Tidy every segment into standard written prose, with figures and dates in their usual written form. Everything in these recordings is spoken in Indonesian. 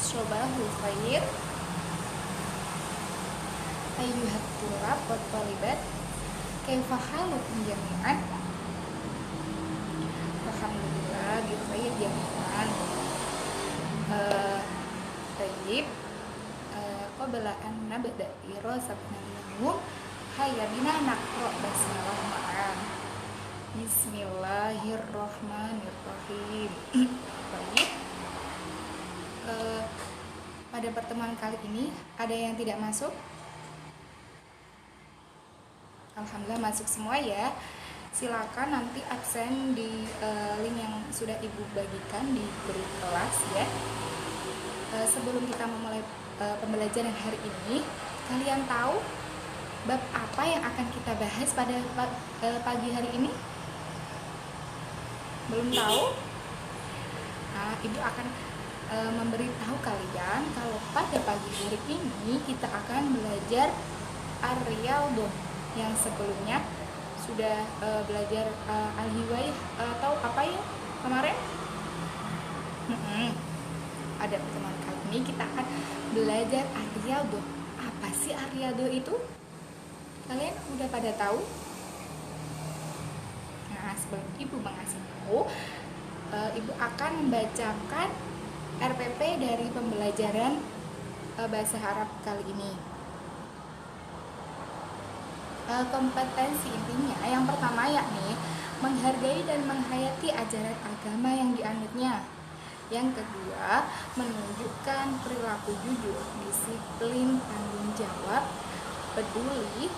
sobahul khair ayyuhat tulab wa talibat kaifa halukum jami'an. Alhamdulillah bi khair jami'an. Tayyib qabla an nabda dirasatna al-yawm hayya bina naqra basmalah ma'an. Bismillahirrahmanirrahim. Baik. Pada pertemuan kali ini ada yang tidak masuk? Alhamdulillah masuk semua ya. Silakan nanti absen di link yang sudah Ibu bagikan di grup kelas ya. Sebelum kita memulai pembelajaran hari ini, kalian tahu bab apa yang akan kita bahas pada pagi hari ini? Belum tahu? Nah, Ibu akan memberitahu kalian kalau pada pagi hari ini kita akan belajar Ar-Riyadhah yang sebelumnya sudah belajar Al-Hiwayah atau apa ya kemarin? Ada pertemuan kali ini kita akan belajar Ar-Riyadhah. Apa sih Ar-Riyadhah itu? Kalian udah pada tahu? Nah, sebelum Ibu mengasih tahu, Ibu akan membacakan RPP dari pembelajaran bahasa Arab kali ini. Kompetensi intinya yang pertama yakni menghargai dan menghayati ajaran agama yang dianutnya. Yang kedua, menunjukkan perilaku jujur, disiplin, tanggung jawab, peduli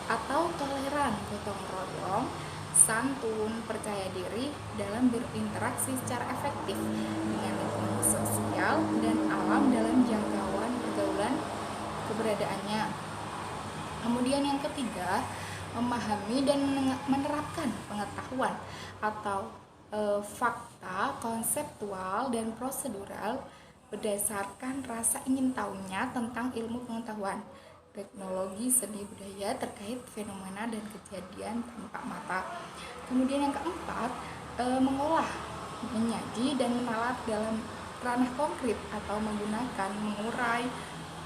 atau toleran, gotong royong, santun, percaya diri dalam berinteraksi secara efektif dengan lingkungan sosial dan alam dalam jangkauan pergaulan keberadaannya. Kemudian yang ketiga, memahami dan menerapkan pengetahuan atau fakta konseptual dan prosedural berdasarkan rasa ingin tahunya tentang ilmu pengetahuan, teknologi, seni budaya terkait fenomena dan kejadian tampak mata. Kemudian yang keempat, mengolah, menyaji dan menalat dalam ranah konkret atau menggunakan, mengurai,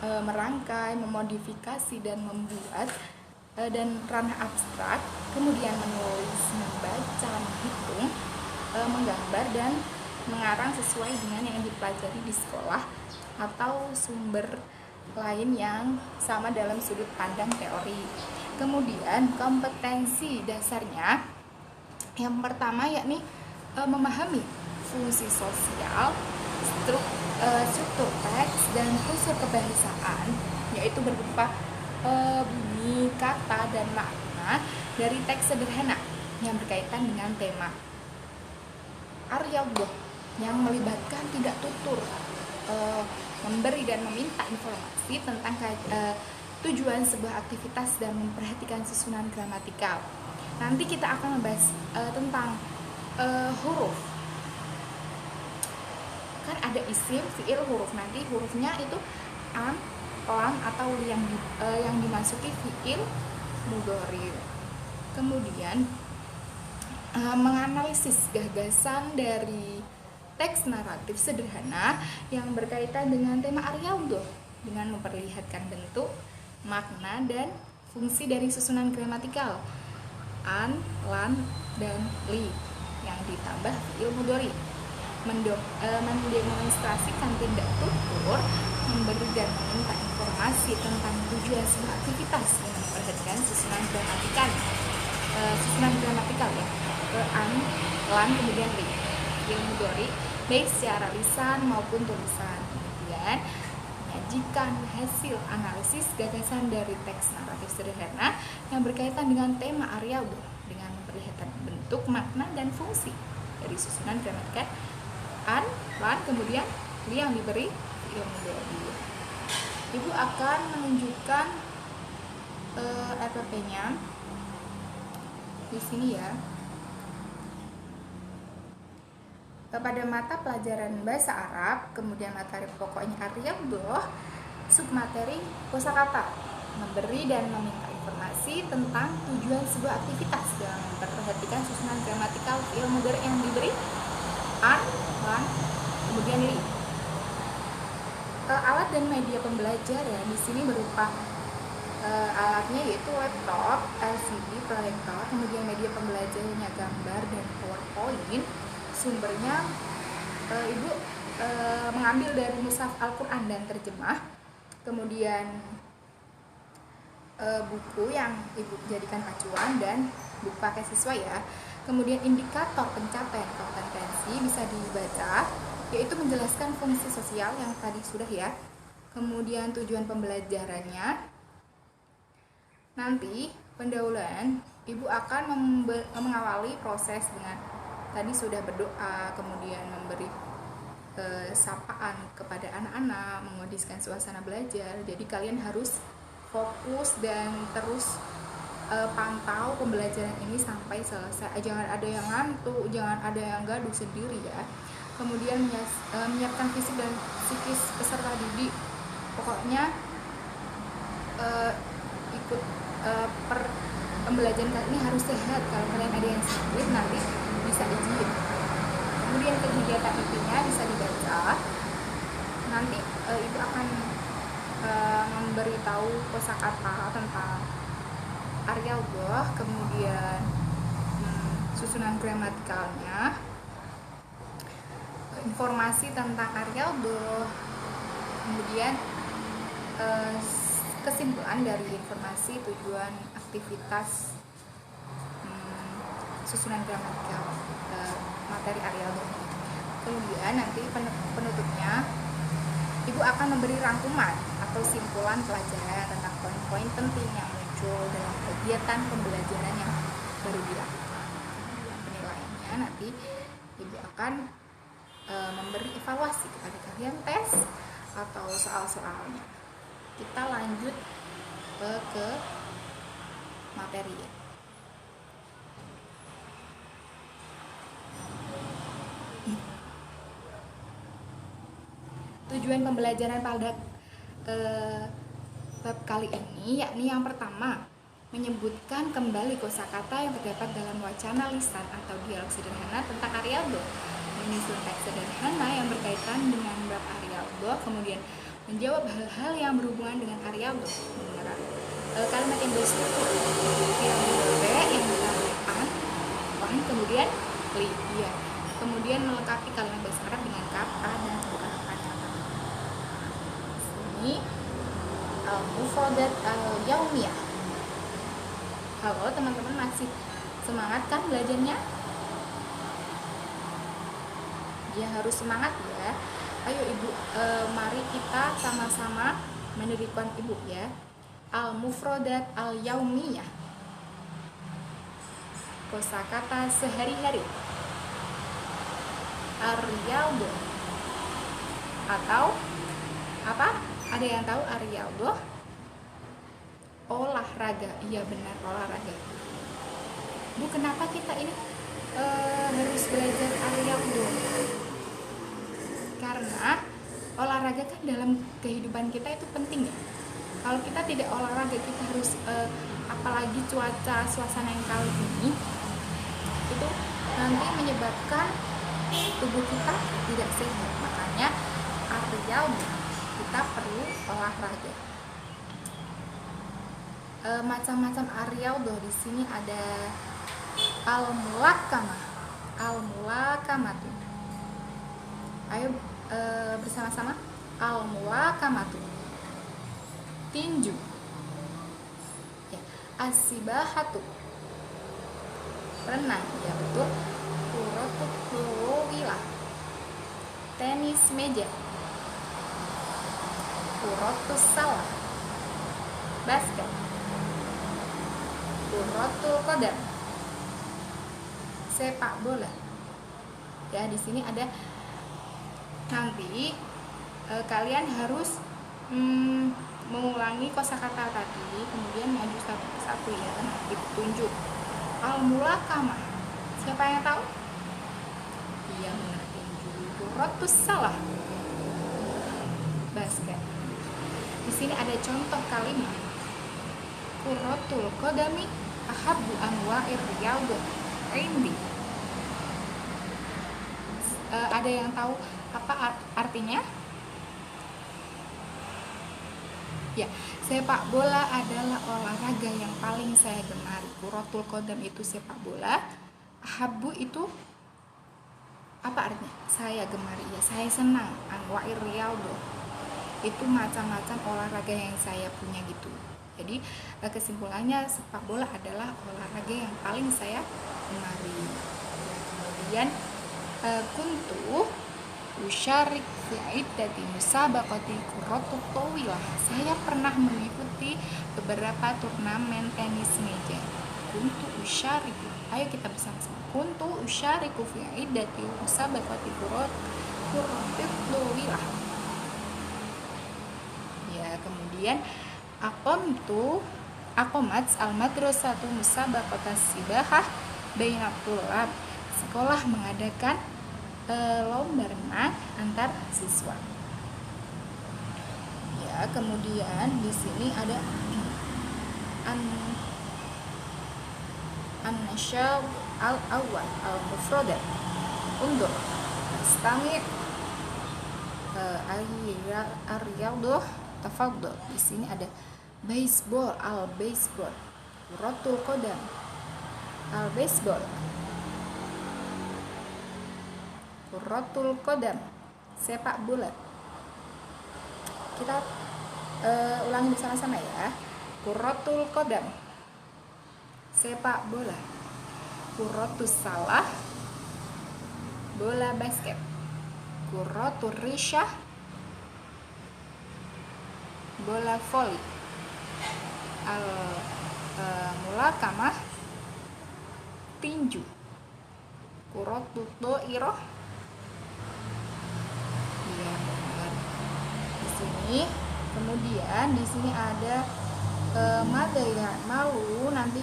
merangkai, memodifikasi dan membuat dan ranah abstrak. Kemudian menulis, membaca, menghitung, menggambar dan mengarang sesuai dengan yang dipelajari di sekolah atau sumber lain yang sama dalam sudut pandang teori. Kemudian kompetensi dasarnya yang pertama yakni memahami fungsi sosial, struktur teks dan unsur kebahasaan, yaitu berupa bunyi, kata dan makna dari teks sederhana yang berkaitan dengan tema Ar-Riyadhah yang melibatkan tidak tutur memberi dan meminta informasi tentang tujuan sebuah aktivitas dan memperhatikan susunan gramatikal. Nanti kita akan membahas tentang huruf. Kan ada isim, fiil, huruf. Nanti hurufnya itu an, lam atau yang dimasuki fiil mudhari. Kemudian menganalisis gagasan dari teks naratif sederhana yang berkaitan dengan tema Ar-Riyadhah dengan memperlihatkan bentuk, makna, dan fungsi dari susunan gramatikal an, lan, dan li yang ditambah fiil mudhari. Mendemonstrasikan tindak tutur, memberi dan meminta informasi tentang tujuan sebuah aktivitas dengan memperhatikan susunan gramatikal ya, an, lan, kemudian li, fiil mudhari baik secara lisan maupun tulisan. Kemudian menyajikan hasil analisis gagasan dari teks naratif sederhana yang berkaitan dengan tema Ar-Riyadhah dengan memperlihatkan bentuk, makna, dan fungsi dari susunan gramatikal an, lan, kemudian li yang diberi fiil mudhari. Ibu akan menunjukkan RPP-nya di sini ya. Pada mata pelajaran bahasa Arab, kemudian materi pokoknya Ar-Riyadhah, submateri kosakata, memberi dan meminta informasi tentang tujuan sebuah aktivitas dengan memperhatikan susunan gramatikal fiil mudhari yang diberi an, lan, kemudian li. Alat dan media pembelajaran di sini berupa alatnya yaitu laptop, LCD, proyektor, kemudian media pembelajarannya gambar dan PowerPoint. Sumbernya Ibu mengambil dari Mushaf Al-Quran dan terjemah, kemudian buku yang Ibu jadikan acuan dan buku pakai siswa ya. Kemudian indikator pencapaian kompetensi bisa dibaca, yaitu menjelaskan fungsi sosial yang tadi sudah ya. Kemudian tujuan pembelajarannya. Nanti pendahuluan Ibu akan mengawali proses dengan tadi sudah berdoa, kemudian memberi sapaan kepada anak-anak, mengondisikan suasana belajar. Jadi kalian harus fokus dan terus pantau pembelajaran ini sampai selesai. Jangan ada yang ngantuk, jangan ada yang gaduh sendiri ya. Kemudian menyiapkan fisik dan psikis peserta didik. Pokoknya ikut pembelajaran kali ini harus sehat. Kalau kalian ada yang sakit nanti bisa izin. Kemudian kegiatan intinya bisa dibaca. Nanti Ibu akan memberitahu kosakata tentang Arya-Allah, kemudian susunan gramatikalnya, informasi tentang Arya-Allah, kemudian kesimpulan dari informasi, tujuan, aktivitas, susunan gramatikal materi Arya-Allah. Kemudian nanti penutupnya Ibu akan memberi rangkuman atau simpulan pelajaran tentang poin-poin penting yang muncul dalam kegiatan pembelajaran yang baru dilakukan. Penilaiannya nanti Ibu akan memberi evaluasi kepada kalian, tes atau soal-soalnya. Kita lanjut ke materi ya. Tujuan pembelajaran pada bab kali ini yakni yang pertama, menyebutkan kembali kosakata yang terdapat dalam wacana lisan atau dialog sederhana tentang Arya-Allah, menyusun teks sederhana yang berkaitan dengan bab Arya-Allah, kemudian menjawab hal-hal yang berhubungan dengan Arya-Allah menggunakan kalimat yang berstruktur yang ditampilkan, kemudian ya. Kemudian melengkapi kalimat bahasa Arab dengan kata dan beberapa kata. Ini mufradat al-yaumiyah. Halo teman-teman, masih semangat kan belajarnya? Ya harus semangat ya. Ayo Ibu, mari kita sama-sama mendirikan Ibu ya. Al-mufradat al-yaumiyah, kosakata sehari-hari. Arya-Allah atau apa? Ada yang tahu Arya-Allah? Olahraga. Iya benar, olahraga. Bu, kenapa kita ini harus belajar Arya-Allah? Karena olahraga kan dalam kehidupan kita itu penting ya. Kalau kita tidak olahraga, kita harus apalagi cuaca suasana yang kali ini itu nanti menyebabkan tubuh kita tidak sehat. Makanya Arya-Allah kita perlu olahraga. Macam-macam Arya-Allah di sini ada al-mulakamah, al-mulakamatu. Ayo bersama-sama, al-mulakamatu, tinju ya. As-sibahatu, renang ya betul. Kurotukuwilah, tenis meja. Kurotus salah, basket. Kurotul qadam, sepak bola. Ya, di sini ada nanti kalian harus mengulangi kosakata tadi, kemudian maju satu persatu ya, nanti petunjuk. Al-mulakamah, siapa yang tahu? Iya benar, tinju. Kurotus salah, basket. Di sini ada contoh kalimat. Kurotul qadami ahabbu anwa'ir riyadhah indi. Ada yang tahu apa artinya? Ya, sepak bola adalah olahraga yang paling saya gemari. Kuratul qadam itu sepak bola. Habu itu apa artinya? Saya gemari, ya saya senang. Anwa'ir riyadhah itu macam-macam olahraga yang saya punya gitu. Jadi kesimpulannya sepak bola adalah olahraga yang paling saya gemari. Kemudian kuntu usyarik fi iddati musabaqati kurratut tawilah. Saya pernah mengikuti beberapa turnamen tenis meja. Kuntu usyarik, ayo kita bersama-sama. Kuntu usyariku fi iddati musabaqati kurratut tawilah. Ya, kemudian aqomat al-madrasatu musabaqatas sibahah bainat tulab. Sekolah mengadakan lomba renang antar siswa. Ya, kemudian di sini ada an-nasyab al-awwal al-mufradat. Undur istami' ar-riyadhah tafadhal. Di sini ada baseball, al-baseball, kuratul qadam, al-baseball, kuratul qadam, sepak bola. Kita ulangi bersama-sama ya. Kuratul qadam, sepak bola. Kuratus salah, bola basket. Kuratul risyah, bola voli. Mulakamah, tinju. Kuratul dhairah. Iya, benar. Di sini kemudian di sini ada madaya malu, nanti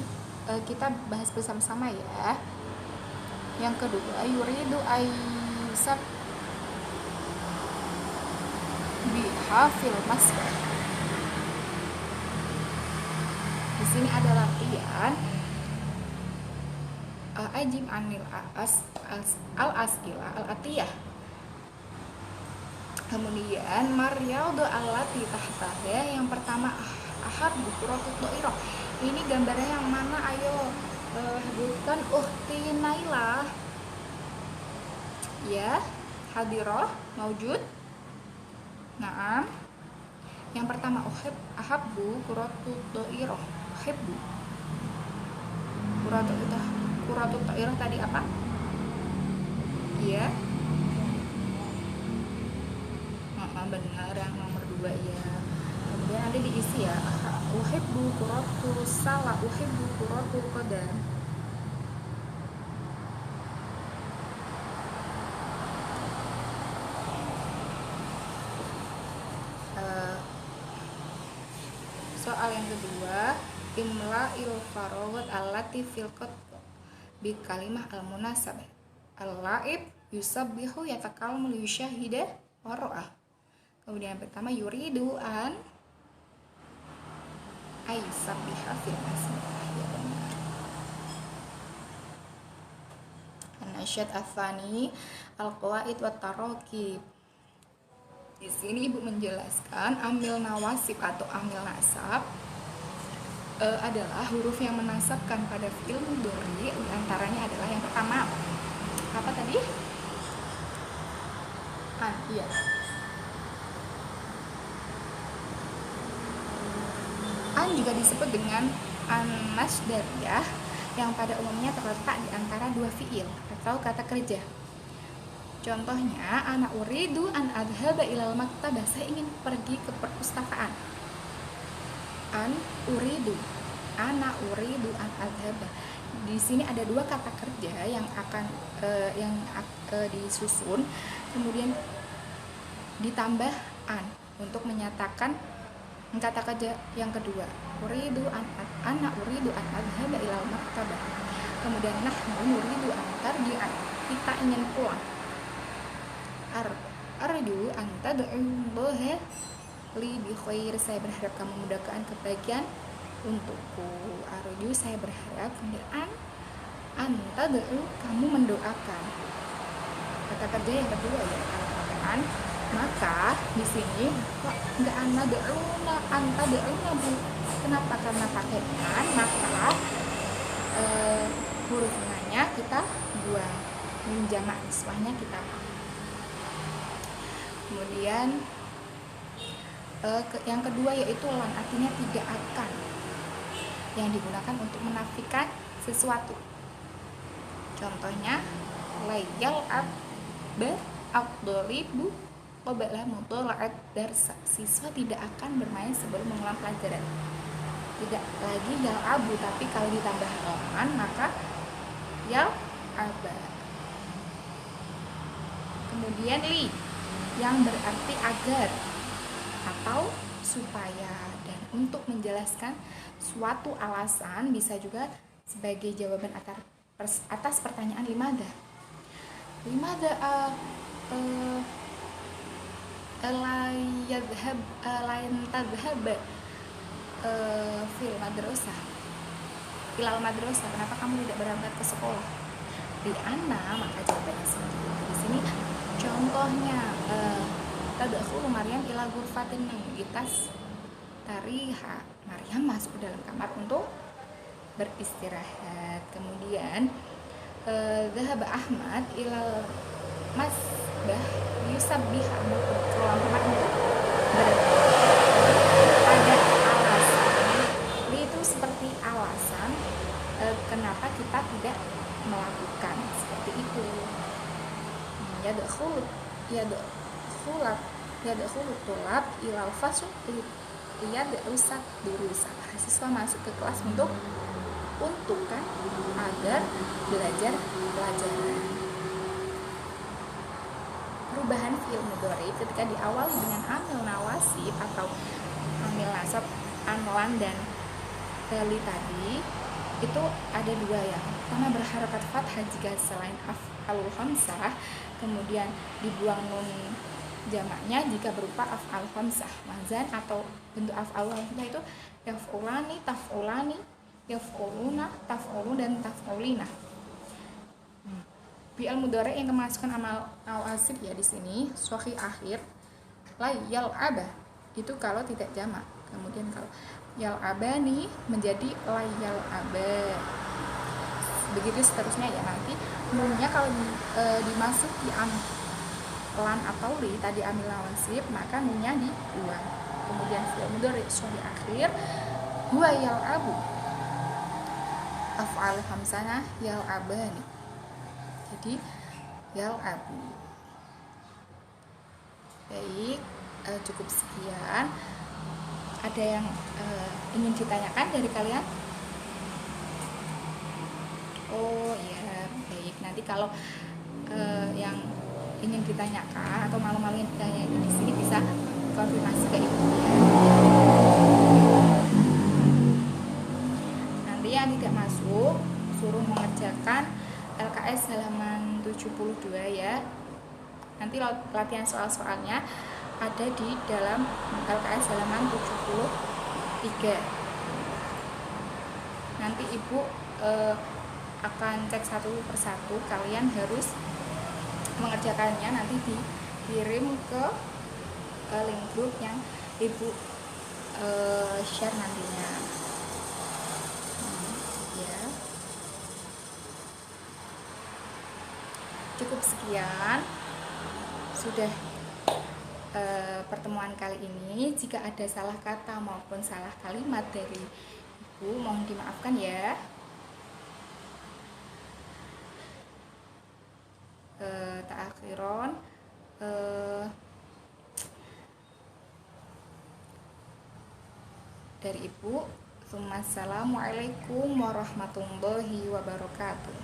kita bahas bersama-sama ya. Yang kedua, yuridu aysab bihafil masbah. Di sini ada latihan ajib anil al-as'ila al-atiyah. Kemudian maryadu allati tahtada, yang pertama ahad kuratul dhairah. Ini gambarnya yang mana? Ayo bukan ukhti Naila. Ya, hadirah, maujud. Naam. Yang pertama ahabbu kuratul dhairah. Uhibbu. Kuratul dhairah tadi apa? Iya. Benar, yang nomor 2 ya. Kemudian ada diisi ya. Uhibbu kuratul salah, uhibbu kuratul qadam. Soal yang kedua, imla'il faraghat allati fil qatb bi kalimah al-munasabah. Al-la'ib yusabbihu yatakallamu liyusyahida wa ra'ah. Kemudian yang pertama yuridu an aysabbiha fil masbah. Ya benar. An-nasyad ats-tsani al-qawaid wa tarakib. Di sini Ibu menjelaskan amil nawasib atau amil nasab adalah huruf yang menasabkan pada fi'il mudhari. Di antaranya adalah yang pertama, apa tadi? An, iya. An juga disebut dengan an-nasdariyah, yang pada umumnya terletak di antara dua fi'il atau kata kerja. Contohnya, ana uridu an adhaba ilal maktabah, saya ingin pergi ke perpustakaan. An uridu, ana uridu an adhaba. Di sini ada dua kata kerja yang akan disusun, kemudian ditambah an untuk menyatakan kata kerja yang kedua. Uridu ana uridu an adhaba ilal maktabah. Kemudian nahnu uridu an tarji'a, kita ingin pulang. Arju anta du'ullaha li bi khair, saya berharap kamu mudahkan kebahagiaan untukku. Arju, saya berharap. Kemudian anta du'u, kamu mendoakan. Kata kerja yang kedua ya, kalau pakai an. Maka di sini kok nggak anta da'una bu. Kenapa? Karena pakai an, maka huruf nya kita buang, jamak niswahnya kita. Kemudian yang kedua yaitu lan, artinya tidak akan, yang digunakan untuk menafikan sesuatu. Contohnya layal abdolibu qabla mutola'at darsa. Siswa tidak akan bermain sebelum mengulang pelajaran. Tidak lagi yal'abu, tapi kalau ditambah an maka yal'aba. Kemudian li, yang berarti agar atau supaya, dan untuk menjelaskan suatu alasan, bisa juga sebagai jawaban atas pertanyaan limada lain tadhhab fil madrasah ilal madrasah, kenapa kamu tidak berangkat ke sekolah? Di ana, maka jawabannya sendiri. Di sini contohnya tadkhulu Maryam ila ghurfatin itas tariha, Maryam masuk ke dalam kamar untuk beristirahat. Kemudian dhahaba Ahmad ilal masbah yusabbiha, kalau Ahmad untuk ada alasan. Ini itu seperti alasan kenapa kita tidak melakukan seperti itu. Yadkhulu tulab ilal fasl liyadrusa durusa. Siswa masuk ke kelas untuk kan agar belajar pelajaran. Perubahan fi'il mudhari ketika diawali dengan amil nawasib atau amil nasab anlan dan li tadi itu ada dua, yang pertama berharakat fathah jika selain af'alul khamsah, kemudian dibuang nun jamaknya jika berupa af'al khamsah. Wazan atau bentuk af'al khamsah itu yaf'ulani, taf'ulani, yaf'uluna, taf'ulu, dan taf'ulina. Fi'il mudhari yang kemasukan amal nawasib ya di sini sahih akhir la yal'aba itu kalau tidak jamak. Kemudian kalau yal'abani menjadi la yal'aba. Begitu seterusnya ya, nanti nunnya kalau dimasuki lan atau li tadi amil nawasib, maka nunnya dibuang. Kemudian fi'il mudhari sahih akhir huwa yal'abu, af'al khamsana yal'abani, jadi yal'abu. Baik, cukup sekian. Ada yang ingin ditanyakan dari kalian? Oh iya, baik. Nanti kalau yang ingin ditanyakan atau malu-malu yang ditanya di sini bisa konfirmasi ke ibu ya. Nanti yang tidak masuk suruh mengerjakan LKS halaman 72 ya. Nanti latihan soal-soalnya ada di dalam LKS halaman 73. Nanti ibu akan cek satu persatu, kalian harus mengerjakannya, nanti dikirim ke link grup yang ibu share nantinya ya. Cukup sekian sudah pertemuan kali ini. Jika ada salah kata maupun salah kalimat dari ibu, mohon dimaafkan ya. Ta'akhiron dari ibu. Assalamualaikum warahmatullahi wabarakatuh.